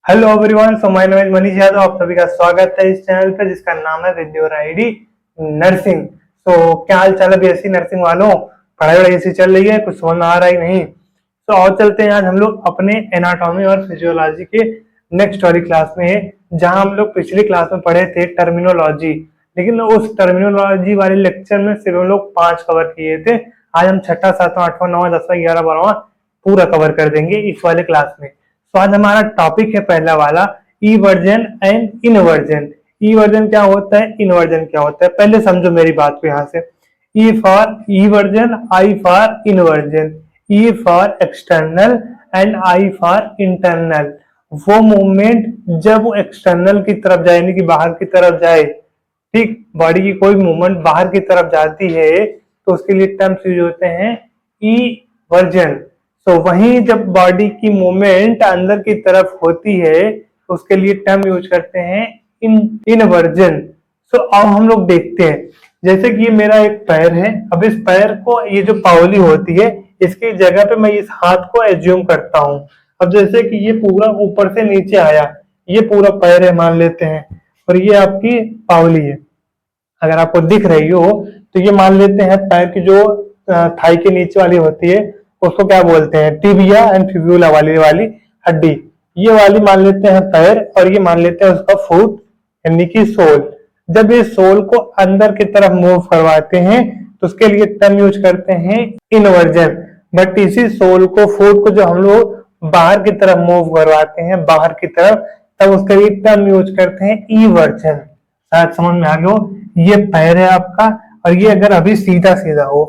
Hello everyone, so my name is Manish Yadav. आप सभी का स्वागत है इस चैनल पे जिसका नाम है विद योर आईडी नर्सिंग। सो क्या हाल चाल है बीएससी नर्सिंग वालों? पढ़ाई वढ़ाई ऐसी चल रही है? कुछ समझ में आ रहा ही नहीं। तो और चलते हैं आज हम लोग अपने एनाटॉमी और फिजियोलॉजी के नेक्स्ट वाली क्लास में, जहां हम लोग पिछली क्लास में पढ़े थे टर्मिनोलॉजी। लेकिन उस टर्मिनोलॉजी वाले लेक्चर में सिर्फ हम लोग 5 कवर किए थे। आज हम छठा, सातवां, आठवां, नौवां, 10वां, 11वां, 12वां पूरा कवर कर देंगे इस वाले क्लास में। तो आज हमारा टॉपिक है पहला वाला, इवर्जन एंड इनवर्जन। इवर्जन क्या होता है, इनवर्जन क्या होता है, पहले समझो मेरी बात को। यहाँ से E for eversion, I for inversion. E for external and I for internal. वो मूवमेंट जब वो एक्सटर्नल की तरफ जाए, यानी कि बाहर की तरफ जाए, ठीक, बॉडी की कोई मूवमेंट बाहर की तरफ जाती है तो उसके लिए टर्म्स यूज होते हैं इवर्जन। तो वहीं जब बॉडी की मूवमेंट अंदर की तरफ होती है तो उसके लिए टर्म यूज करते हैं इनवर्जन। सो अब हम लोग देखते हैं, जैसे कि ये मेरा एक पैर है। अब इस पैर को, ये जो पावली होती है, इसकी जगह पे मैं इस हाथ को एज्यूम करता हूँ। अब जैसे कि ये पूरा ऊपर से नीचे आया, ये पूरा पैर है मान लेते हैं, और ये आपकी पावली है। अगर आपको दिख रही हो तो ये मान लेते हैं पैर की जो थाई के नीचे वाली होती है, उसको क्या बोलते हैं, टिबिया एंड फिब्यूला वाली वाली हड्डी। ये वाली मान लेते हैं पैर, और ये मान लेते हैं उसका फुट यानी कि सोल। जब ये सोल को अंदर की तरफ मूव करवाते हैं तो उसके लिए टर्म यूज करते हैं इनवर्जन। बट इसी सोल को, फुट को, जो हम लोग बाहर की तरफ मूव करवाते हैं, बाहर की तरफ, तब उसके लिए टर्म यूज करते हैं इवर्जन। शायद समझ में आ गया हो। ये पैर है आपका, और ये अगर अभी सीधा सीधा हो,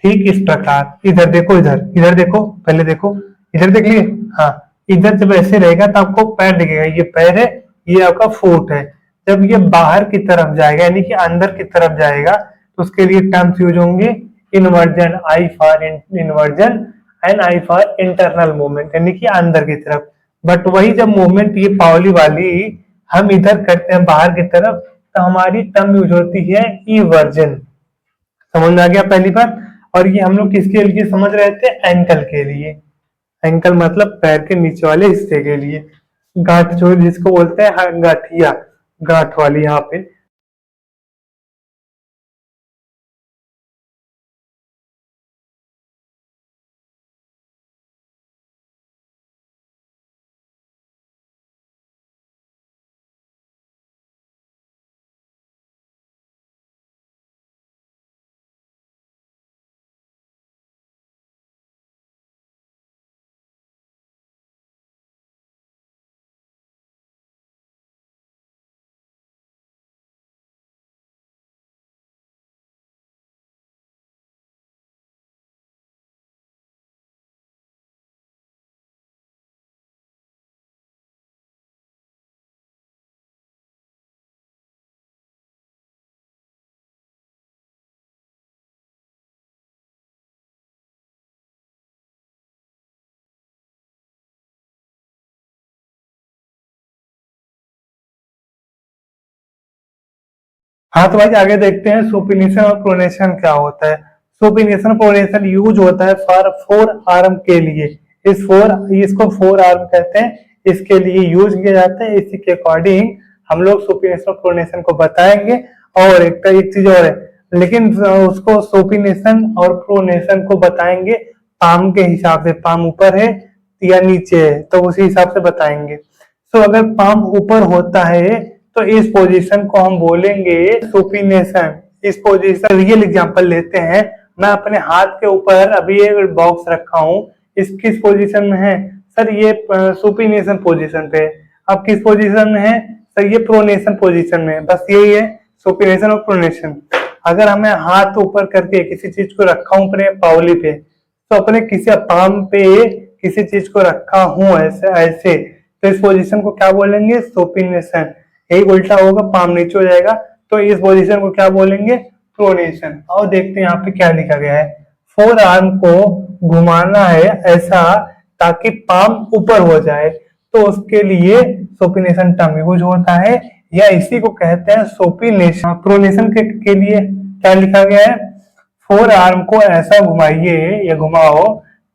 ठीक इस प्रकार, इधर देखो, इधर इधर देखो, पहले देखो, इधर देख लिए, हाँ, इधर जब ऐसे रहेगा तो आपको पैर दिखेगा, ये पैर है, ये आपका फुट है। जब ये बाहर की तरफ जाएगा, यानी कि अंदर की तरफ जाएगा, तो उसके लिए टर्म्स यूज होंगे inversion, I for inversion and I for internal movement, यानी कि अंदर की तरफ। बट वही जब मूवमेंट ये पावली वाली हम इधर करते हैं बाहर की तरफ, तो हमारी टर्म यूज होती है इवर्जन। समझ में आ गया पहली बार? और ये हम लोग किसके लिए समझ रहे थे, एंकल के लिए। एंकल मतलब पैर के नीचे वाले हिस्से के लिए, गांठ जो जिसको बोलते हैं गांठिया, गांठ वाली यहाँ पे। हाँ तो भाई आगे देखते हैं सुपिनेशन और प्रोनेशन क्या होता है। सुपिनेशन प्रोनेशन यूज होता है फॉर फोर आर्म के लिए। इसको फोर आर्म कहते हैं, इसके लिए यूज किया जाता है। इसी के अकॉर्डिंग हम लोग सुपिनेशन प्रोनेशन को बताएंगे। और एक चीज और है, लेकिन उसको सुपिनेशन और प्रोनेशन को बताएंगे पाम के हिसाब से, पाम ऊपर है या नीचे है तो उसी हिसाब से बताएंगे। तो अगर पाम ऊपर होता है तो इस पोजीशन को हम बोलेंगे सुपिनेशन। इस पोजीशन, रियल एग्जांपल लेते हैं। मैं अपने हाथ के ऊपर अभी एक बॉक्स रखा हूँ, इस किस पोजीशन में है सर, ये सुपिनेशन पोजीशन पे। अब किस पोजीशन में है सर, ये प्रोनेशन पोजीशन में। बस यही है सुपिनेशन और प्रोनेशन। अगर हमें हाथ ऊपर करके किसी चीज को रखा हूँ अपने पावली पे, तो अपने किसी पाम पे किसी चीज को रखा हूँ ऐसे ऐसे, तो इस पोजीशन को क्या बोलेंगे, सुपिनेशन। यही उल्टा होगा, पाम नीचे हो जाएगा, तो इस पोजीशन को क्या बोलेंगे, प्रोनेशन। और देखते हैं यहाँ पे क्या लिखा गया है। फोर आर्म को घुमाना है ऐसा ताकि पाम ऊपर हो जाए, तो उसके लिए सुपिनेशन टर्म यूज होता है, या इसी को कहते हैं सुपिनेशन। प्रोनेशन के लिए क्या लिखा गया है, फोर आर्म को ऐसा घुमाइए या घुमाओ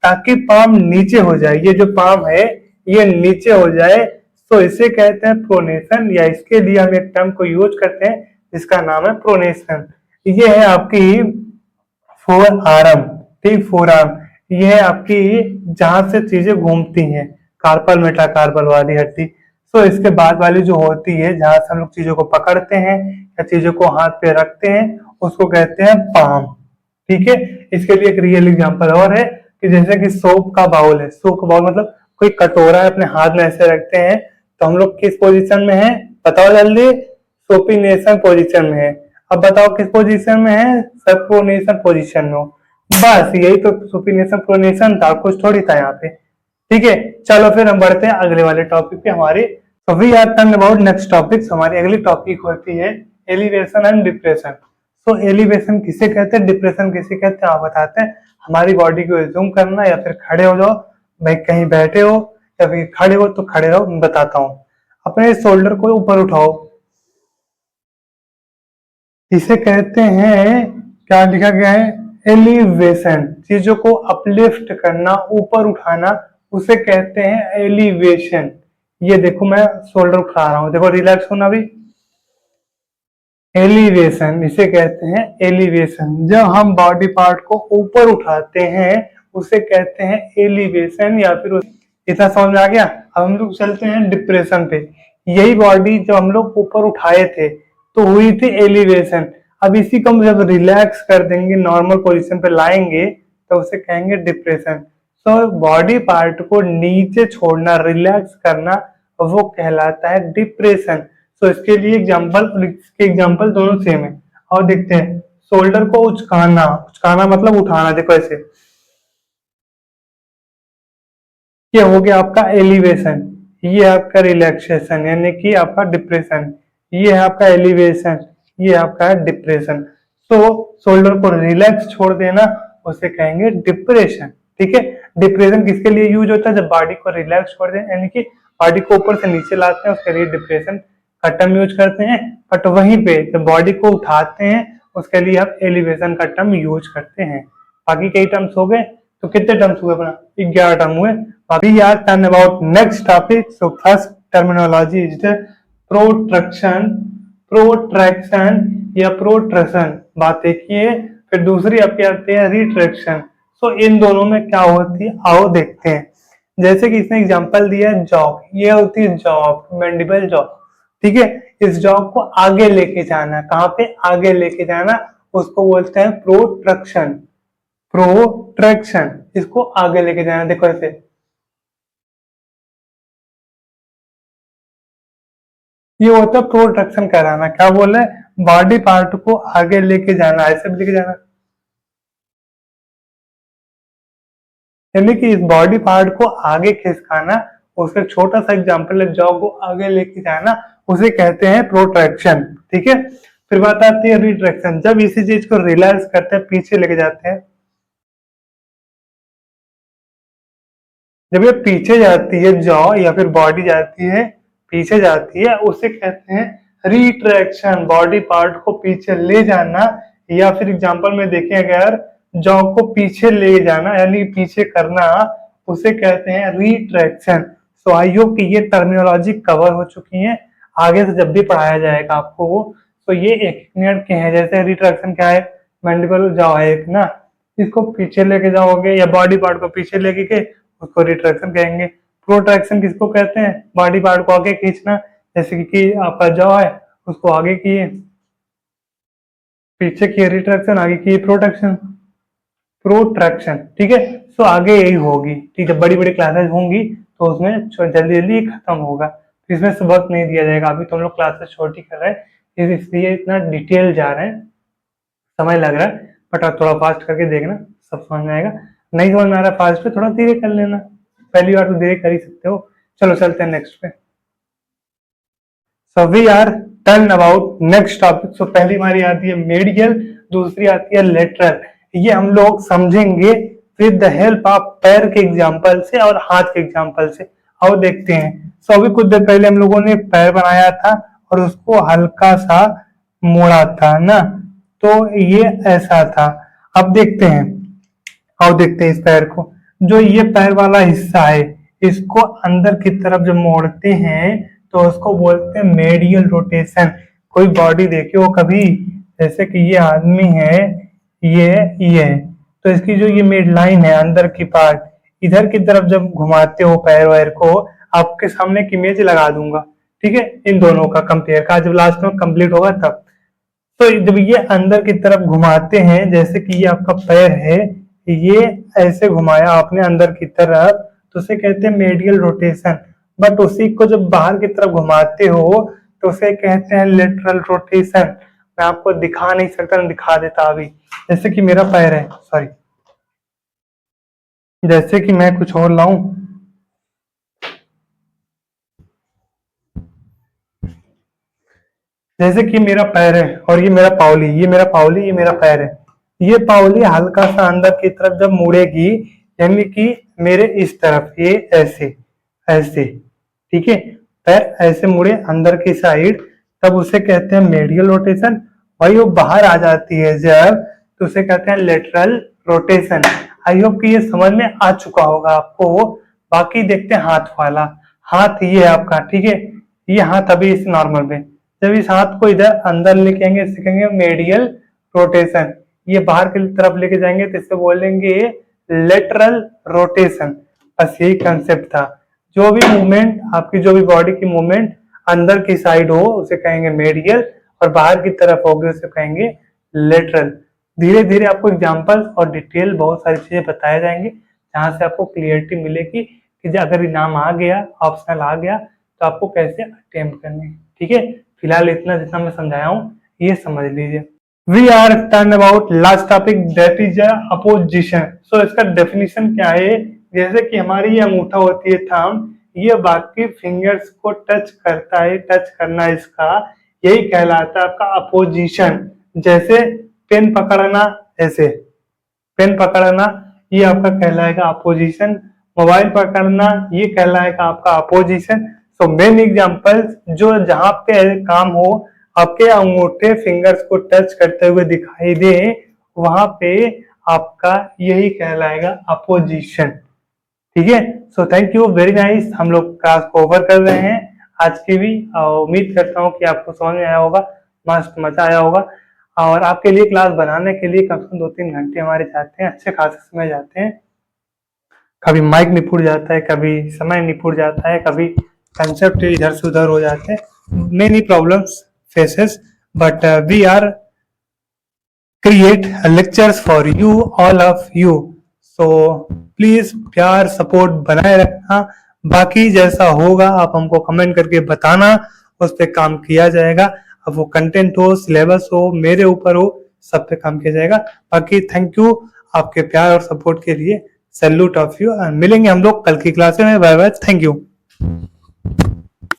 ताकि पाम नीचे हो जाए। ये जो पाम है ये नीचे हो जाए, सो इसे कहते हैं प्रोनेशन, या इसके लिए हम एक टर्म को यूज करते हैं जिसका नाम है प्रोनेशन। ये है आपकी फोर आर्म, ठीक, फोर आर्म। ये है आपकी जहां से चीजें घूमती हैं, कार्पल मेटाकार्पल वाली हड्डी। सो इसके बाद वाली जो होती है जहां से हम लोग चीजों को पकड़ते हैं या चीजों को हाथ पे रखते हैं, उसको कहते हैं पाम। ठीक है, इसके लिए एक रियल एग्जांपल और है कि जैसे कि सोप का बाउल है, सोप का बाउल मतलब कोई कटोरा है, अपने हाथ में ऐसे रखते हैं, तो हम लोग किस पोजीशन में है बताओ जल्दी, सोपिनेशन पोजीशन में है। अब बताओ किस पोजीशन में है, सप्रोनेशन पोजीशन में हो। बस यही तो सुपिनेशन प्रोनेशन था, कुछ थोड़ी था यहाँ पे। ठीक है, चलो फिर हम बढ़ते हैं अगले वाले टॉपिक पे हमारे। तो we are turn about next topic. हमारी अगली टॉपिक होती है एलिवेशन एंड डिप्रेशन। तो एलिवेशन किसे कहते हैं, डिप्रेशन किसे कहते हैं, आप बताते हैं। हमारी बॉडी को जूम करना, या फिर खड़े हो जाओ, भाई कहीं बैठे हो या फिर खड़े हो तो खड़े रहो, मैं बताता हूँ। अपने शोल्डर को ऊपर उठाओ, इसे कहते हैं, क्या लिखा गया है, एलिवेशन। चीजों को अपलिफ्ट करना, ऊपर उठाना, उसे कहते हैं एलिवेशन। ये देखो मैं शोल्डर उठा रहा हूं, देखो रिलैक्स होना भी, एलिवेशन इसे कहते हैं एलिवेशन। जब हम बॉडी पार्ट को ऊपर उठाते हैं उसे कहते हैं एलिवेशन, या फिर इतना समझ में आ गया। अब हम लोग चलते हैं डिप्रेशन पे। यही बॉडी जब हम लोग ऊपर उठाए थे तो हुई थी एलिवेशन। अब इसी को हम जब रिलैक्स कर देंगे, नॉर्मल पोजीशन पे लाएंगे, तो उसे कहेंगे डिप्रेशन। तो बॉडी पार्ट को नीचे छोड़ना, रिलैक्स करना, वो कहलाता है डिप्रेशन। तो इसके लिए एग्जांपल और इसके एग्जांपल दोनों सेम है। और देखते हैं, शोल्डर को उचकाना, उचकाना मतलब उठाना, देखो ऐसे, ये हो गया आपका एलिवेशन, ये आपका रिलैक्सेशन यानी कि आपका डिप्रेशन, ये है आपका एलिवेशन, ये आपका डिप्रेशन। तो शोल्डर को रिलैक्स छोड़ देना उसे कहेंगे डिप्रेशन। ठीक है, डिप्रेशन किसके लिए यूज होता है, जब बॉडी को रिलैक्स छोड़ दें, यानी कि बॉडी को ऊपर से नीचे लाते हैं, उसके लिए डिप्रेशन का टर्म यूज करते हैं। बट वहीं पे जब बॉडी को उठाते हैं उसके लिए आप एलिवेशन का टर्म यूज करते हैं। बाकी कई टर्म्स हो गए, तो कितने टर्म्स हुए अपना, 11 टर्म हुए। अभी यार turn about next topic. So first terminology is the protraction, protraction या प्रोट्रसन, बात एक ही है। फिर दूसरी आपकी आती है रिट्रैक्शन। सो इन दोनों में क्या होती है आओ देखते हैं। जैसे कि इसने एग्जांपल दिया है जॉ, ये होती है जॉ, मैंडिबल जॉ। ठीक है, इस जॉ को आगे लेके जाना, कहाँ पे आगे लेके जाना, उसको बोलते हैं प्रोट्रक्शन, प्रोट्रैक्शन, इसको आगे लेके जाना। देखो ऐसे, ये होता है प्रोट्रक्शन कराना। क्या बोल रहे हैं, बॉडी पार्ट को आगे लेके जाना, ऐसे भी लेके जाना, यानी कि इस बॉडी पार्ट को आगे खिसकाना। उसका छोटा सा एग्जांपल है, जॉ को आगे लेके जाना, उसे कहते हैं प्रोट्रैक्शन। ठीक है, फिर बात आती है रिट्रैक्शन, जब इसी चीज को रिलैक्स करते हैं, पीछे लेके जाते हैं। जब ये पीछे जाती है जॉ या फिर बॉडी जाती है पीछे जाती है, उसे कहते हैं रिट्रैक्शन, बॉडी पार्ट को पीछे ले जाना। या फिर एग्जांपल में देखें अगर, जॉ को पीछे ले जाना यानी पीछे करना, उसे कहते हैं रिट्रैक्शन। सो आई होप कि ये टर्मिनोलॉजी कवर हो चुकी है। आगे से जब भी पढ़ाया जाएगा आपको वो, तो ये एक मिनट के हैं। जैसे रिट्रैक्शन क्या है, मैंडिबल जॉ है एक ना, इसको पीछे लेके जाओगे या बॉडी पार्ट को पीछे लेके के, उसको रिट्रैक्शन कहेंगे। प्रोट्रैक्शन किसको कहते हैं, बॉडी पार्ट को आगे खींचना, जैसे कि आपका जॉ है उसको आगे किए, पीछे किए रिट्रैक्शन, आगे किए प्रोट्रैक्शन, प्रोट्रैक्शन। ठीक है, सो आगे यही होगी। ठीक है, बड़ी बड़ी क्लासेस होंगी तो उसमें जल्दी जल्दी खत्म होगा, तो इसमें से वक्त नहीं दिया जाएगा। अभी तो हम लोग क्लासेस छोटी कर रहे हैं, इसलिए इतना डिटेल जा रहे हैं, समय लग रहा है। बट आप थोड़ा फास्ट करके देखना, सब समझ में आएगा। नहीं समझ में आ रहा है फास्ट पे, थोड़ा धीरे कर लेना, पहली बार तो धीरे कर ही सकते हो। चलो चलते हैं नेक्स्ट पे। So we are turn about next topic. So पहली हमारी आती है मेडियल, दूसरी आती है लेटरल। ये हम लोग समझेंगे विद द हेल्प ऑफ पैर के एग्जांपल से और हाथ के एग्जांपल से। आओ देखते हैं। सो अभी कुछ देर पहले हम लोगों ने पैर बनाया था और उसको हल्का सा मोड़ा था ना, तो ये ऐसा था। अब देखते हैं, आओ देखते हैं इस पैर को। जो ये पैर वाला हिस्सा है इसको अंदर की तरफ जब मोड़ते हैं तो उसको बोलते हैं मेडियल रोटेशन। कोई बॉडी देखी हो कभी, जैसे कि ये आदमी है, ये है, तो इसकी जो ये मिड लाइन है अंदर की पार्ट, इधर की तरफ जब घुमाते हो पैर वैर को, आपके सामने एक इमेज लगा दूंगा, ठीक है, इन दोनों का कंपेयर का, जब लास्ट में कंप्लीट होगा तब। तो जब ये अंदर की तरफ घुमाते हैं, जैसे कि ये आपका पैर है, ये ऐसे घुमाया आपने अंदर की तरफ, तो उसे कहते हैं मेडियल रोटेशन। बट उसी को जब बाहर की तरफ घुमाते हो तो उसे कहते हैं लेटरल रोटेशन। मैं आपको दिखा नहीं सकता, मैं दिखा देता अभी। जैसे कि मेरा पैर है, सॉरी, जैसे कि मैं कुछ और लाऊं, जैसे कि मेरा पैर है और ये मेरा पावली, ये मेरा पावली, ये मेरा पैर है। ये पावली हल्का सा अंदर की तरफ जब मुड़ेगी, यानी कि मेरे इस तरफ, ये ऐसे ऐसे, ठीक है, पैर ऐसे मुड़े अंदर की साइड, तब उसे कहते हैं मेडियल रोटेशन। भाई वो बाहर आ जाती है जब, तो उसे कहते हैं लेटरल रोटेशन। आई होप कि ये समझ में आ चुका होगा आपको। बाकी देखते हैं हाथ वाला। हाथ ये है आपका, ठीक है, ये हाथ अभी इस नॉर्मल में, जब इस हाथ को इधर अंदर लेके आएंगे सीखेंगे मेडियल रोटेशन। ये बाहर की तरफ लेके जाएंगे तो इससे बोलेंगे लेटरल रोटेशन। बस यही कंसेप्ट था। जो भी मूवमेंट आपकी, जो भी बॉडी की मूवमेंट अंदर की साइड हो उसे कहेंगे मेडियल, और बाहर की तरफ होगी उसे कहेंगे लेटरल। धीरे धीरे आपको एग्जाम्पल और डिटेल बहुत सारी चीजें बताए जाएंगे, जहां से आपको क्लियरिटी मिलेगी कि अगर इनाम आ गया, ऑप्शनल आ गया, तो आपको कैसे अटेम्प्ट करने हैं, ठीक है। फिलहाल इतना जितना मैं समझाया हूँ ये समझ लीजिए। We are turn about last topic, that is opposition. So इसका डेफिनेशन क्या है, जैसे कि हमारी ये अंगूठा होती है थंब, ये बाकी फिंगर्स को टच करता है, टच करना इसका यही कहलाता है आपका अपोजिशन। जैसे पेन पकड़ना, ऐसे पेन पकड़ना ये आपका कहलाएगा अपोजिशन। मोबाइल पकड़ना ये कहलाएगा आपका अपोजिशन। सो मेन एग्जांपल जो जहां पे काम हो, आपके अंगूठे फिंगर्स को टच करते हुए दिखाई दे, वहां पे आपका यही कहलाएगा अपोजिशन, ठीक है। So thank you, very nice. हम लोग क्लास को ओवर कर रहे हैं आज की भी। उम्मीद करता हूँ कि आपको समझ में आया होगा, मस्त मजा आया होगा। और आपके लिए क्लास बनाने के लिए कम से कम 2-3 घंटे हमारे जाते हैं, अच्छे खासे समय जाते हैं। कभी माइक निपुट जाता है, कभी समय निपुट जाता है, कभी कंसेप्ट इधर से उधर हो जाते हैं, many problems faces, but we are create lectures for you, all of you. So please प्यार सपोर्ट बनाए रखना। बाकी जैसा होगा आप हमको कमेंट करके बताना, उस पर काम किया जाएगा। अब वो कंटेंट हो, सिलेबस हो, मेरे ऊपर हो, सब पे काम किया जाएगा। बाकी थैंक यू आपके प्यार और सपोर्ट के लिए, सैल्यूट ऑफ यू। मिलेंगे हम लोग कल की क्लास में। Bye bye, thank you.